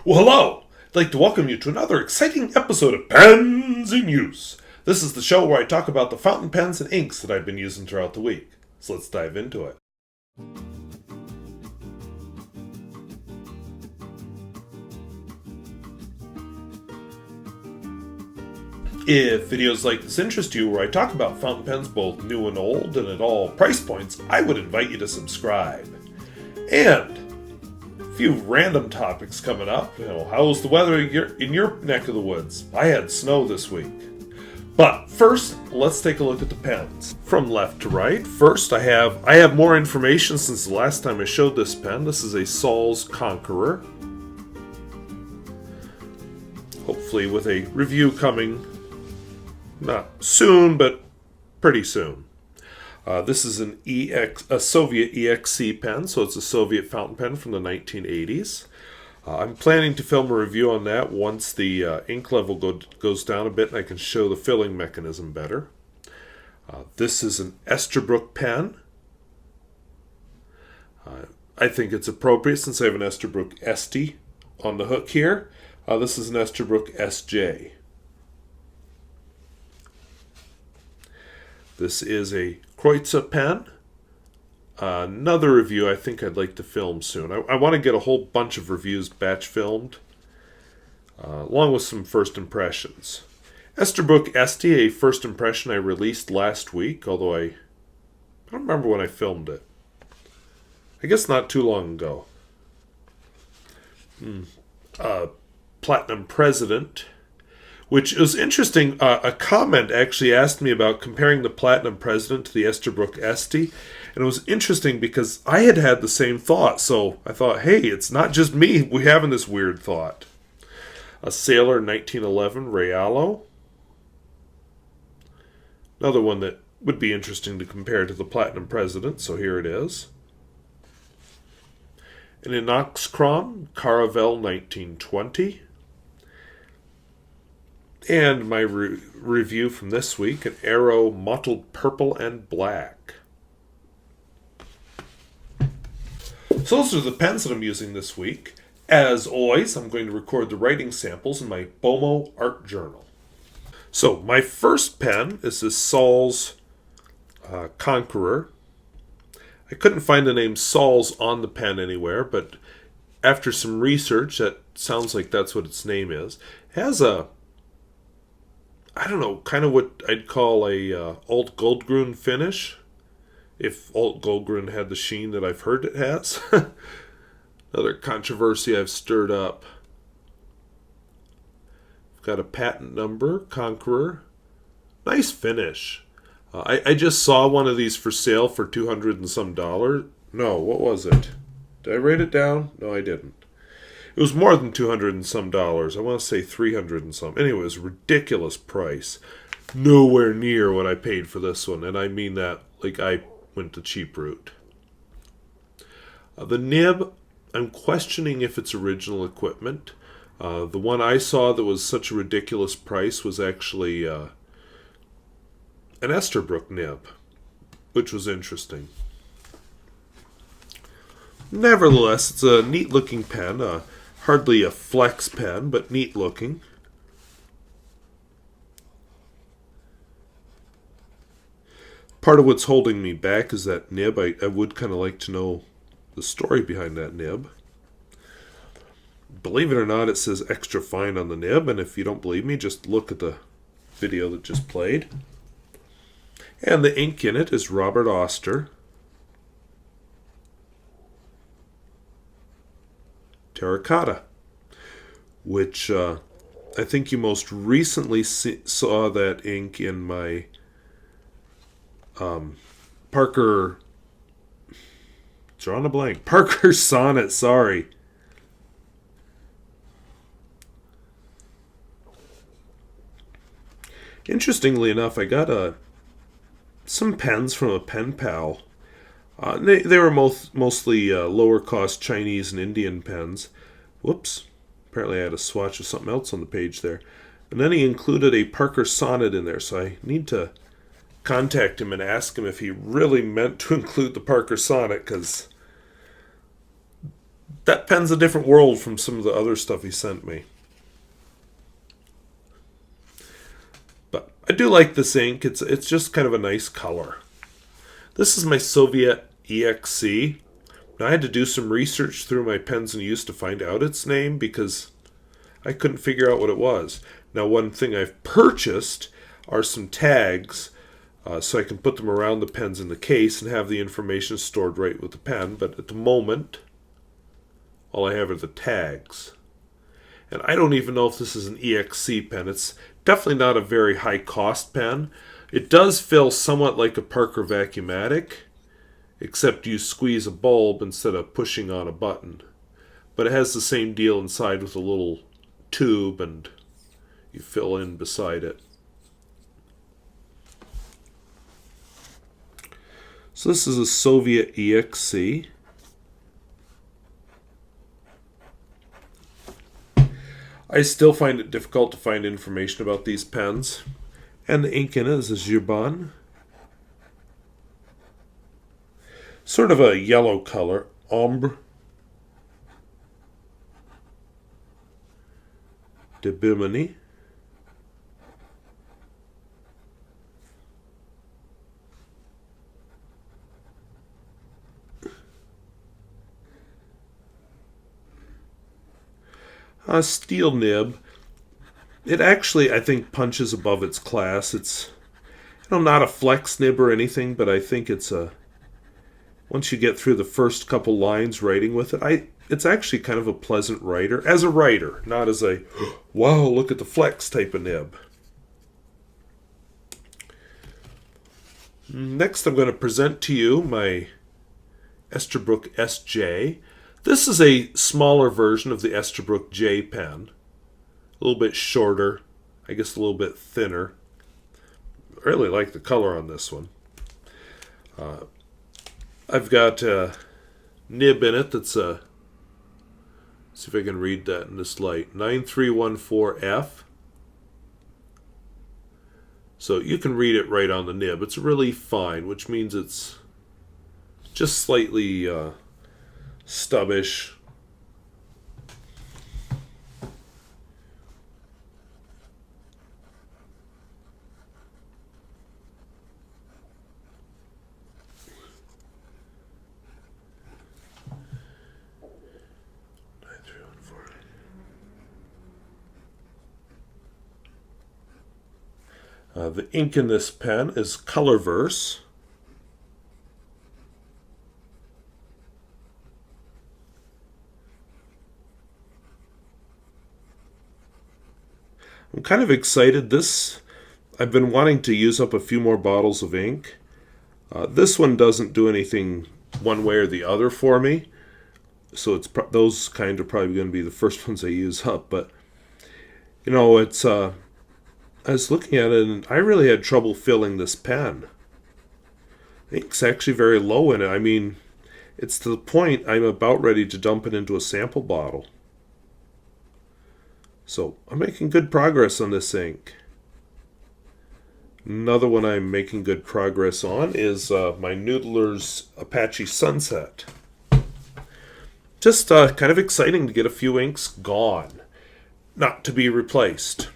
Well, hello! I'd like to welcome you to another exciting episode of Pens in Use. This is the show where I talk about the fountain pens and inks that I've been using throughout the week. So let's dive into it. If videos like this interest you, where I talk about fountain pens both new and old and at all price points, I would invite you to subscribe. And a few random topics coming up. How's the weather in your neck of the woods? I had snow this week. But first, let's take a look at the pens. From left to right, first I have more information since the last time I showed this pen. This is a Salz Conqueror. Hopefully with a review coming, not soon, but pretty soon. This is a Soviet EXC pen, so it's a Soviet fountain pen from the 1980s. I'm planning to film a review on that once the ink level goes down a bit and I can show the filling mechanism better. This is an Esterbrook pen. I think it's appropriate since I have an Esterbrook Estie on the hook here. This is an Esterbrook SJ. This is a Kreuzer pen. Another review I think I'd like to film soon. I want to get a whole bunch of reviews batch filmed, along with some first impressions. Esterbrook Estie, a first impression I released last week, although I don't remember when I filmed it. I guess not too long ago. Platinum President, which is interesting. A comment actually asked me about comparing the Platinum President to the Esterbrook Estie, and it was interesting because I had the same thought, so I thought, hey, it's not just me we having this weird thought. A Sailor 1911 Realo. Another one that would be interesting to compare to the Platinum President, so here it is. An Inoxcrom Caravel 1920. And my review from this week, an Ero Mottled Purple and Black. So those are the pens that I'm using this week. As always, I'm going to record the writing samples in my Bomo art journal. So my first pen is this Saul's Conqueror. I couldn't find the name Saul's on the pen anywhere, but after some research, that sounds like that's what its name is. It has a, I don't know, kind of what I'd call a Alt Goldgruen finish, if Alt Goldgruen had the sheen that I've heard it has. Another controversy I've stirred up. I've got a patent number, Conqueror. Nice finish. I just saw one of these for sale for $200 and some. No, what was it? Did I write it down? No, I didn't. It was more than $200 and some. I want to say $300 and some. Anyway, it was a ridiculous price. Nowhere near what I paid for this one. And I mean that like I went the cheap route. The nib, I'm questioning if it's original equipment. The one I saw that was such a ridiculous price was actually an Esterbrook nib, which was interesting. Nevertheless, it's a neat looking pen. Hardly a flex pen, but neat looking. Part of what's holding me back is that nib. I would kind of like to know the story behind that nib. Believe it or not, it says extra fine on the nib, and if you don't believe me, just look at the video that just played. And the ink in it is Robert Oster. Terracotta, which I think you most recently saw that ink in my Parker, drawing a blank, Parker Sonnet, sorry. Interestingly enough, I got some pens from a pen pal. They were mostly lower cost Chinese and Indian pens. Whoops. Apparently I had a swatch of something else on the page there. And then he included a Parker Sonnet in there, so I need to contact him and ask him if he really meant to include the Parker Sonnet, because That pen's a different world from some of the other stuff he sent me. But I do like this ink. It's just kind of a nice color. This is my Soviet EXC. Now I had to do some research through my pens in use to find out its name because I couldn't figure out what it was. Now one thing I've purchased are some tags so I can put them around the pens in the case and have the information stored right with the pen. But at the moment, all I have are the tags. And I don't even know if this is an EXC pen. It's definitely not a very high cost pen. It does feel somewhat like a Parker Vacuumatic, except you squeeze a bulb instead of pushing on a button. But it has the same deal inside with a little tube and you fill in beside it. So this is a Soviet EXC. I still find it difficult to find information about these pens. And the ink in it is a Herbin. Sort of a yellow color. Ambre. De Birmanie. A steel nib. It actually, I think, punches above its class. It's, not a flex nib or anything, but I think it's a... Once you get through the first couple lines writing with it, it's actually kind of a pleasant writer. As a writer, not as a, wow, look at the flex type of nib. Next, I'm going to present to you my Esterbrook SJ. This is a smaller version of the Esterbrook J pen. A little bit shorter, I guess a little bit thinner. I really like the color on this one. I've got a nib in it that's a, see if I can read that in this light, 9314F. So you can read it right on the nib. It's really fine, which means it's just slightly stubbish. The ink in this pen is Colorverse. I'm kind of excited. I've been wanting to use up a few more bottles of ink. This one doesn't do anything one way or the other for me. So those kind are probably going to be the first ones I use up. But, it's... I was looking at it and I really had trouble filling this pen. The ink's actually very low in it. I mean, it's to the point I'm about ready to dump it into a sample bottle. So I'm making good progress on this ink. Another one I'm making good progress on is my Noodler's Apache Sunset. Just kind of exciting to get a few inks gone, not to be replaced.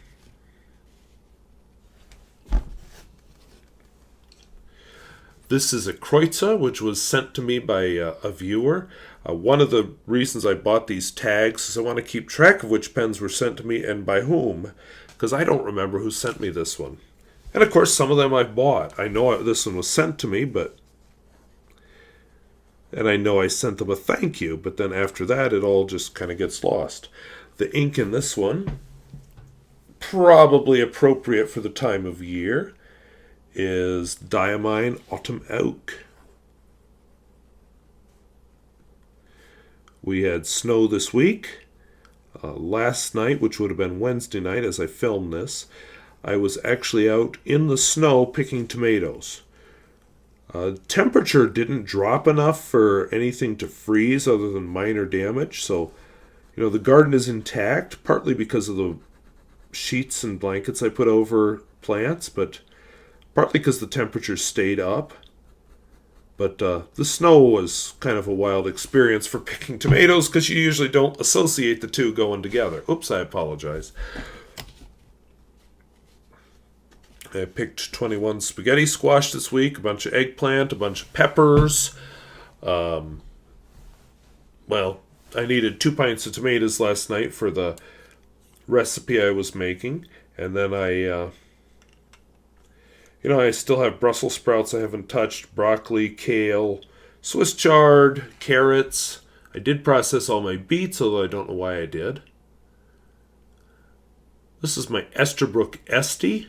This is a Kreuzer, which was sent to me by a viewer. One of the reasons I bought these tags is I want to keep track of which pens were sent to me and by whom, because I don't remember who sent me this one. And of course, some of them I've bought. I know this one was sent to me, and I know I sent them a thank you, but then after that, it all just kind of gets lost. The ink in this one, probably appropriate for the time of year, is Diamine Autumn Oak. We had snow this week. Last night, which would have been Wednesday night as I filmed this, I was actually out in the snow picking tomatoes. Temperature didn't drop enough for anything to freeze other than minor damage, so the garden is intact, partly because of the sheets and blankets I put over plants, but partly because the temperature stayed up. But the snow was kind of a wild experience for picking tomatoes because you usually don't associate the two going together. Oops, I apologize. I picked 21 spaghetti squash this week, a bunch of eggplant, a bunch of peppers. Well, I needed 2 pints of tomatoes last night for the recipe I was making. And then I still have Brussels sprouts I haven't touched, broccoli, kale, Swiss chard, carrots. I did process all my beets, although I don't know why I did. This is my Esterbrook Estie.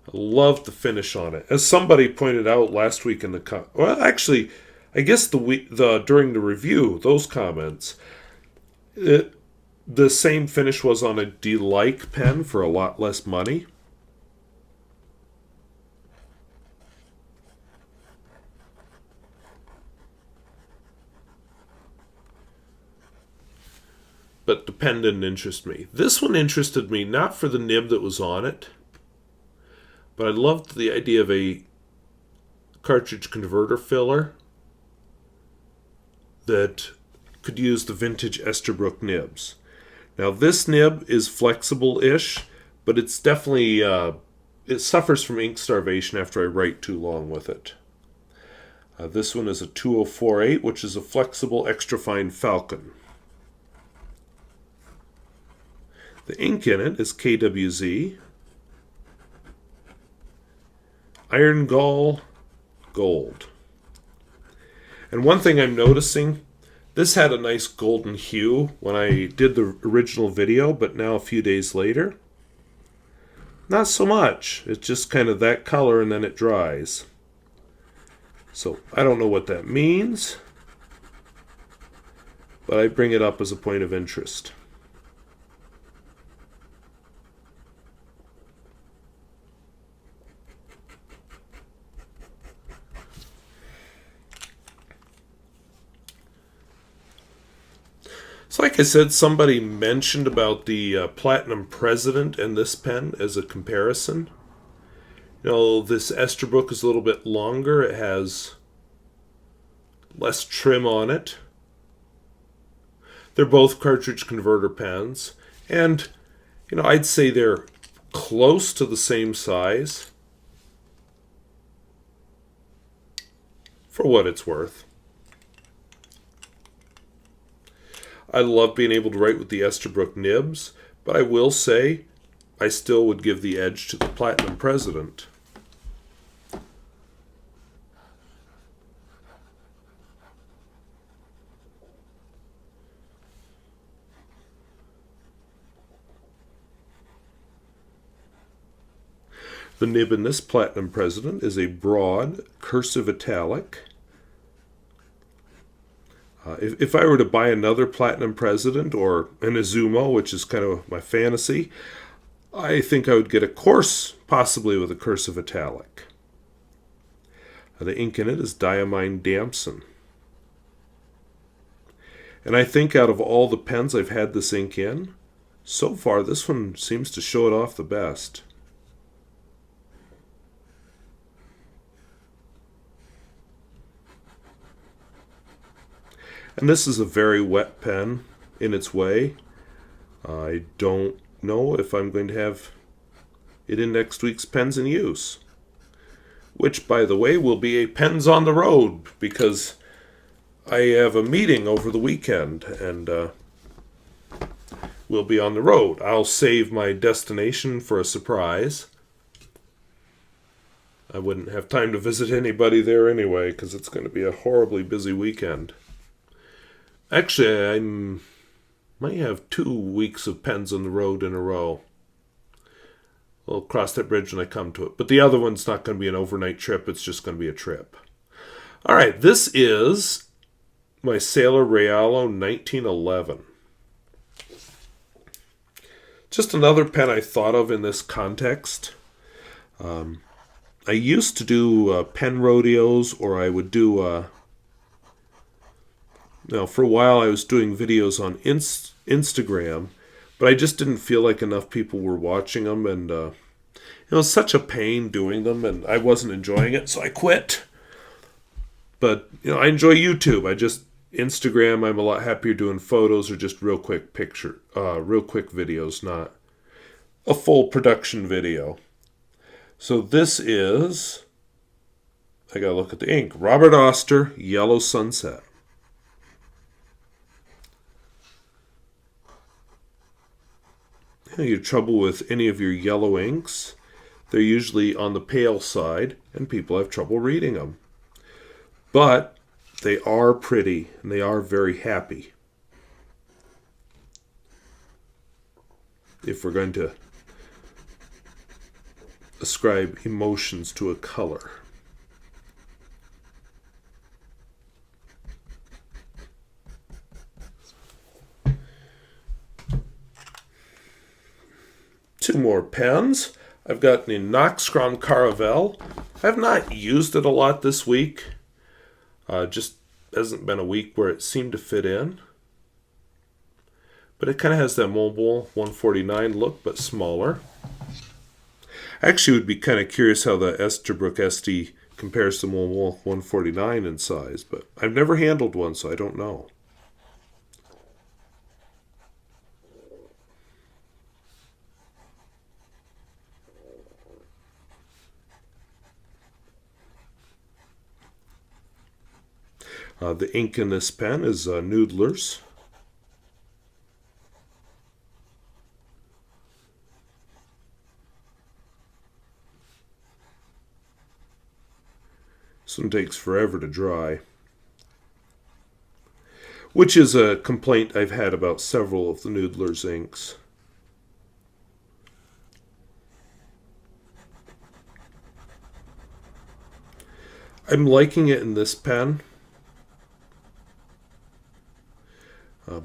I love the finish on it. As somebody pointed out last week in the actually, I guess during the review, those comments, the same finish was on a D-like pen for a lot less money. But the pen didn't interest me. This one interested me not for the nib that was on it, but I loved the idea of a cartridge converter filler that could use the vintage Esterbrook nibs. Now this nib is flexible-ish, but it's definitely, it suffers from ink starvation after I write too long with it. This one is a 2048, which is a flexible extra fine falcon. The ink in it is KWZ Iron Gall Gold. And one thing I'm noticing, this had a nice golden hue when I did the original video, but now a few days later, not so much. It's just kind of that color and then it dries. So I don't know what that means, but I bring it up as a point of interest. So like I said, somebody mentioned about the Platinum President and this pen as a comparison. You know, this Esterbrook is a little bit longer. It has less trim on it. They're both cartridge converter pens. And, you know, I'd say they're close to the same size for what it's worth. I love being able to write with the Esterbrook nibs, but I will say I still would give the edge to the Platinum President. The nib in this Platinum President is a broad cursive italic. If I were to buy another Platinum President or an Izumo, which is kind of my fantasy, I think I would get a coarse, possibly with a cursive italic. The ink in it is Diamine Damson. And I think out of all the pens I've had this ink in, so far this one seems to show it off the best. And this is a very wet pen in its way. I don't know if I'm going to have it in next week's Pens in Use. Which, by the way, will be a Pens on the Road, because I have a meeting over the weekend, and we'll be on the road. I'll save my destination for a surprise. I wouldn't have time to visit anybody there anyway, because it's going to be a horribly busy weekend. Actually, I might have 2 weeks of Pens on the Road in a row. I'll cross that bridge when I come to it. But the other one's not going to be an overnight trip. It's just going to be a trip. All right, this is my Sailor Realo 1911. Just another pen I thought of in this context. I used to do pen rodeos, or I would do... for a while I was doing videos on Instagram, but I just didn't feel like enough people were watching them, and It was such a pain doing them, and I wasn't enjoying it, so I quit. But, I enjoy YouTube. Instagram, I'm a lot happier doing photos or just real quick videos, not a full production video. So this is, I gotta look at the ink, Robert Oster, Yellow Sunset. You have trouble with any of your yellow inks, they're usually on the pale side, and people have trouble reading them. But they are pretty, and they are very happy. If we're going to ascribe emotions to a color. Two more pens. I've got an Inoxcrom Caravel. I have not used it a lot this week. Just hasn't been a week where it seemed to fit in. But it kind of has that mobile 149 look, but smaller. I actually would be kind of curious how the Esterbrook Estie compares to mobile 149 in size, but I've never handled one, so I don't know. The ink in this pen is Noodler's. This one takes forever to dry, which is a complaint I've had about several of the Noodler's inks. I'm liking it in this pen.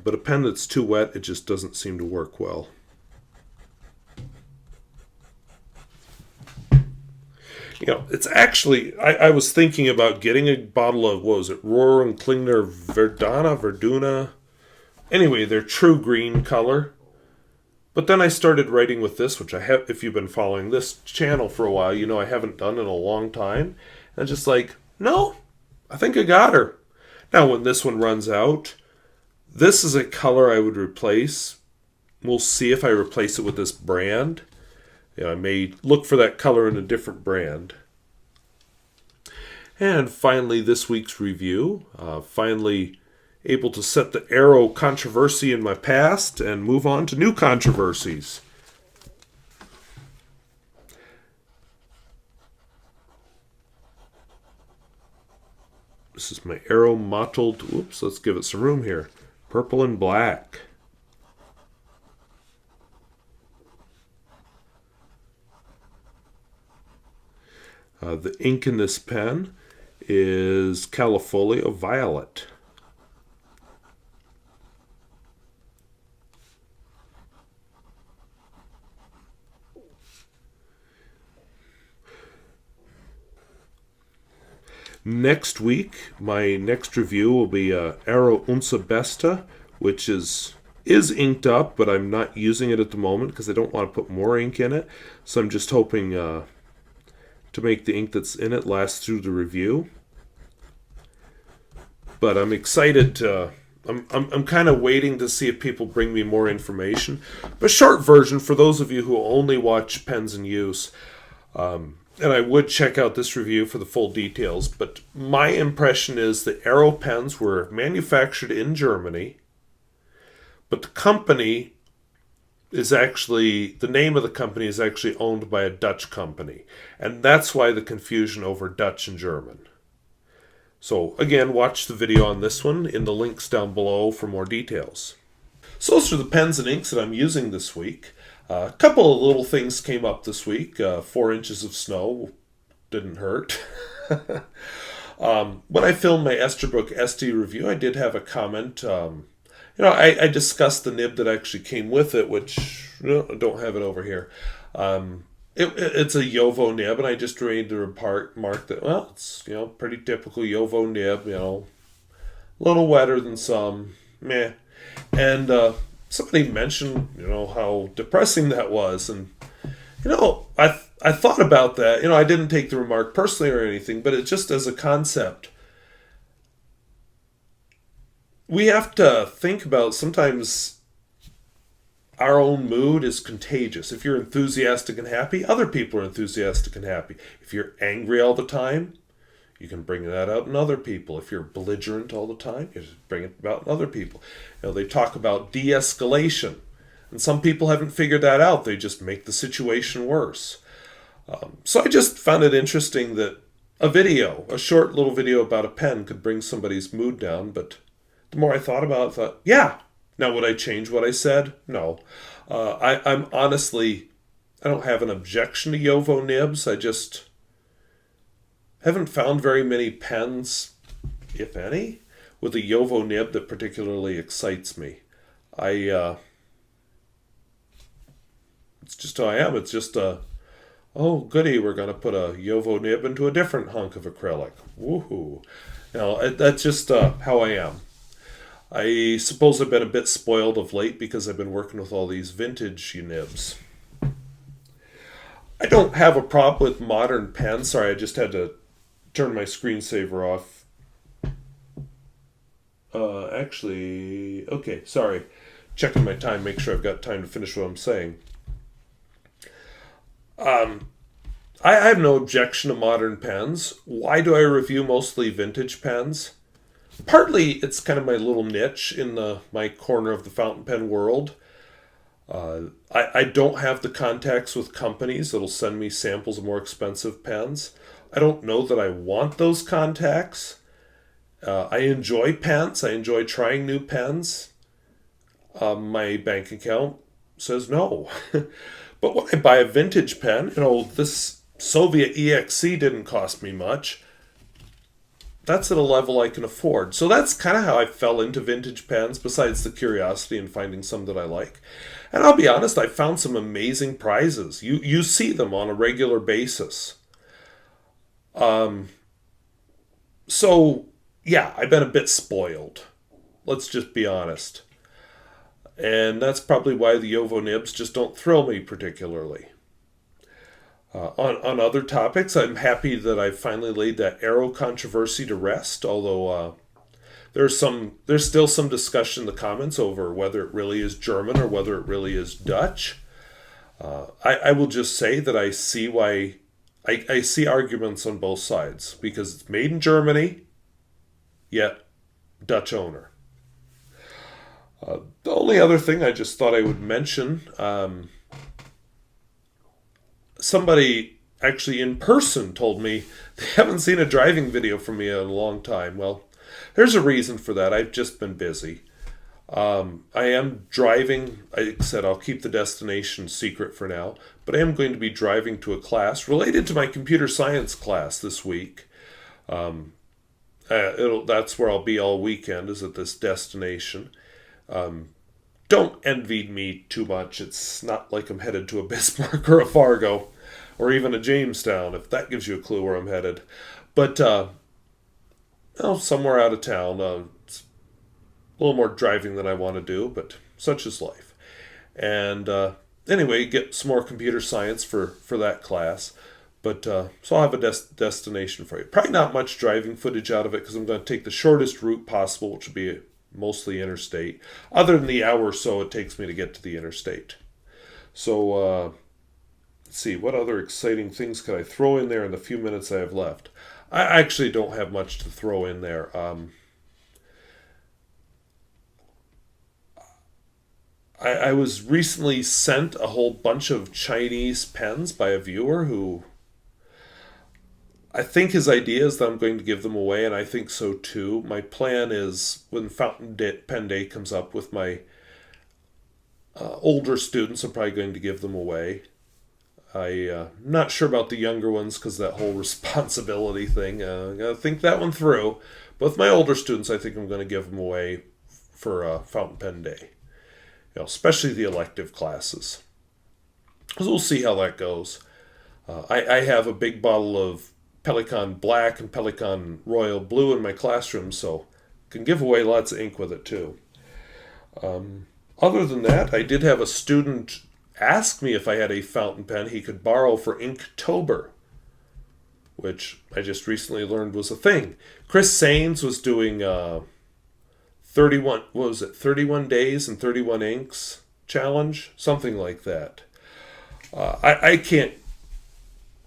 But a pen that's too wet, it just doesn't seem to work well. It's actually, I was thinking about getting a bottle of, what was it, Rohr and Klingner Verduna. Anyway, they're true green color. But then I started writing with this, which I have, if you've been following this channel for a while, I haven't done in a long time. And just like, no, I think I got her. Now, when this one runs out, this is a color I would replace. We'll see if I replace it with this brand. I may look for that color in a different brand. And finally, this week's review. Finally able to set the Ero controversy in my past and move on to new controversies. This is my Ero Mottled. Oops, let's give it some room here. Purple and black. The ink in this pen is Callifolio Violet. Next week, my next review will be Ero Besta, which is inked up, but I'm not using it at the moment because I don't want to put more ink in it. So I'm just hoping to make the ink that's in it last through the review. But I'm excited to. I'm kind of waiting to see if people bring me more information. But short version for those of you who only watch Pens in Use. And I would check out this review for the full details, but my impression is that Ero pens were manufactured in Germany, but the company is actually, the name of the company is actually owned by a Dutch company, and that's why the confusion over Dutch and German. So again, watch the video on this one in the links down below for more details. So those are the pens and inks that I'm using this week. A couple of little things came up this week. 4 inches of snow didn't hurt. When I filmed my Esterbrook Estie review, I did have a comment. I discussed the nib that actually came with it, which I don't have it over here. It's a Yovo nib, and I just made the remark that, well, it's pretty typical Yovo nib. A little wetter than some, meh. And somebody mentioned, how depressing that was, and I I thought about that. I didn't take the remark personally or anything, but it's just as a concept. We have to think about sometimes our own mood is contagious. If you're enthusiastic and happy, other people are enthusiastic and happy. If you're angry all the time, you can bring that out in other people. If you're belligerent all the time, you just bring it out in other people. They talk about de-escalation, and some people haven't figured that out. They just make the situation worse. So I just found it interesting that a short little video about a pen could bring somebody's mood down, but the more I thought about it, I thought, yeah. Now, would I change what I said? No. I'm honestly, I don't have an objection to Yovo nibs. I just haven't found very many pens, if any, with a Yovo nib that particularly excites me. It's just how I am. It's just oh, goody, we're going to put a Yovo nib into a different hunk of acrylic. Woohoo. That's just how I am. I suppose I've been a bit spoiled of late because I've been working with all these vintage nibs. I don't have a problem with modern pens. Sorry, I just had to turn my screensaver off. Okay, sorry. Checking my time, make sure I've got time to finish what I'm saying. I have no objection to modern pens. Why do I review mostly vintage pens? Partly, it's kind of my little niche in my corner of the fountain pen world. I don't have the contacts with companies that'll send me samples of more expensive pens. I don't know that I want those contacts. I enjoy pens. I enjoy trying new pens. My bank account says no. But when I buy a vintage pen, this Soviet EXC didn't cost me much. That's at a level I can afford. So that's kind of how I fell into vintage pens, besides the curiosity and finding some that I like. And I'll be honest, I found some amazing prizes. You see them on a regular basis. So, yeah, I've been a bit spoiled. Let's just be honest. And that's probably why the Yovo nibs just don't thrill me particularly. On other topics, I'm happy that I finally laid that Ero controversy to rest, although there's still some discussion in the comments over whether it really is German or whether it really is Dutch. I will just say that I see why I see arguments on both sides, because it's made in Germany, yet Dutch owner. The only other thing I just thought I would mention, somebody actually in person told me they haven't seen a driving video from me in a long time. Well, there's a reason for that. I've just been busy. I am driving. Like I said, I'll keep the destination secret for now, but I am going to be driving to a class related to my computer science class this week. That's where I'll be all weekend, is at this destination. Don't envy me too much. It's not like I'm headed to a Bismarck or a Fargo or even a Jamestown, if that gives you a clue where I'm headed. But, somewhere out of town. It's a little more driving than I want to do, but such is life. And anyway, get some more computer science for that class. But so I'll have a destination for you. Probably not much driving footage out of it because I'm going to take the shortest route possible, which would be mostly interstate, other than the hour or so it takes me to get to the interstate. So, let's see, what other exciting things could I throw in there in the few minutes I have left? I actually don't have much to throw in there. I was recently sent a whole bunch of Chinese pens by a viewer who I think his idea is that I'm going to give them away, and I think so too. My plan is, when Fountain Pen Day comes up with my older students, I'm probably going to give them away. I'm not sure about the younger ones because that whole responsibility thing. I got to think that one through. But with my older students, I think I'm going to give them away for Fountain Pen Day. Especially the elective classes. So we'll see how that goes. I have a big bottle of Pelican Black and Pelican Royal Blue in my classroom, so I can give away lots of ink with it too. Other than that, I did have a student asked me if I had a fountain pen he could borrow for Inktober, which I just recently learned was a thing. Chris Sains was doing 31 days and 31 inks challenge, something like that. I can't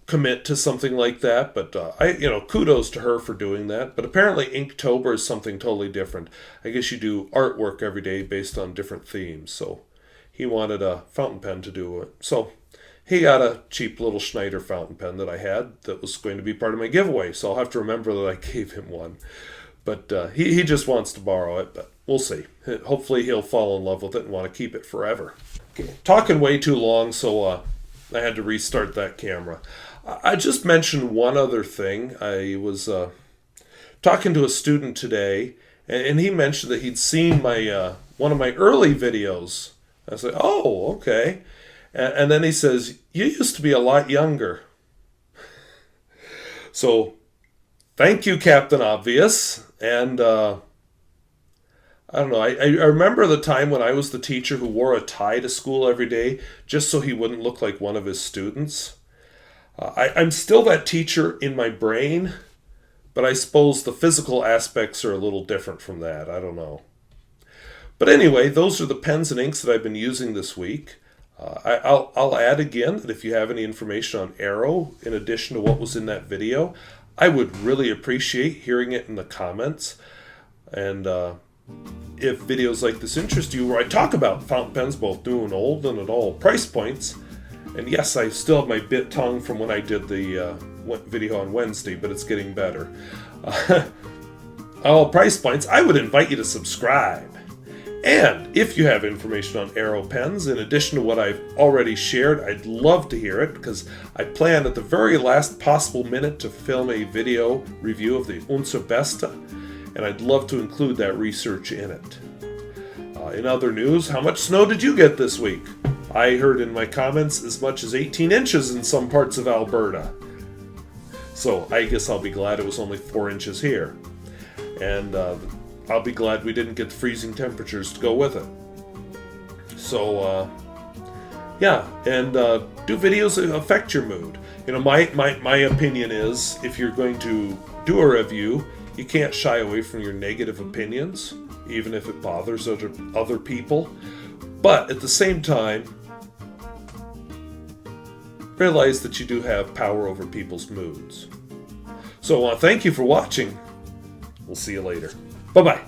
commit to something like that, but kudos to her for doing that. But apparently Inktober is something totally different. I guess you do artwork every day based on different themes. So he wanted a fountain pen to do it. So he got a cheap little Schneider fountain pen that I had that was going to be part of my giveaway. So I'll have to remember that I gave him one. But he just wants to borrow it, but we'll see. Hopefully he'll fall in love with it and want to keep it forever. Okay. Talking way too long, so I had to restart that camera. I just mentioned one other thing. I was talking to a student today, and he mentioned that he'd seen my one of my early videos. I was like, oh, okay. And then he says, you used to be a lot younger. So thank you, Captain Obvious. And I don't know, I remember the time when I was the teacher who wore a tie to school every day just so he wouldn't look like one of his students. I'm still that teacher in my brain, but I suppose the physical aspects are a little different from that. I don't know. But anyway, those are the pens and inks that I've been using this week. I'll add again that if you have any information on Ero, in addition to what was in that video, I would really appreciate hearing it in the comments. And if videos like this interest you, where I talk about fountain pens, both new and old, and at all price points, and yes, I still have my bit tongue from when I did the video on Wednesday, but it's getting better. All price points, I would invite you to subscribe. And if you have information on Ero pens, in addition to what I've already shared, I'd love to hear it, because I plan at the very last possible minute to film a video review of the Unser Beste, and I'd love to include that research in it. In other news, how much snow did you get this week? I heard in my comments as much as 18 inches in some parts of Alberta. So I guess I'll be glad it was only 4 inches here. And I'll be glad we didn't get the freezing temperatures to go with it. So, yeah, and do videos that affect your mood. You know, my opinion is, if you're going to do a review, you can't shy away from your negative opinions, even if it bothers other people. But at the same time, realize that you do have power over people's moods. So thank you for watching. We'll see you later. Bye-bye.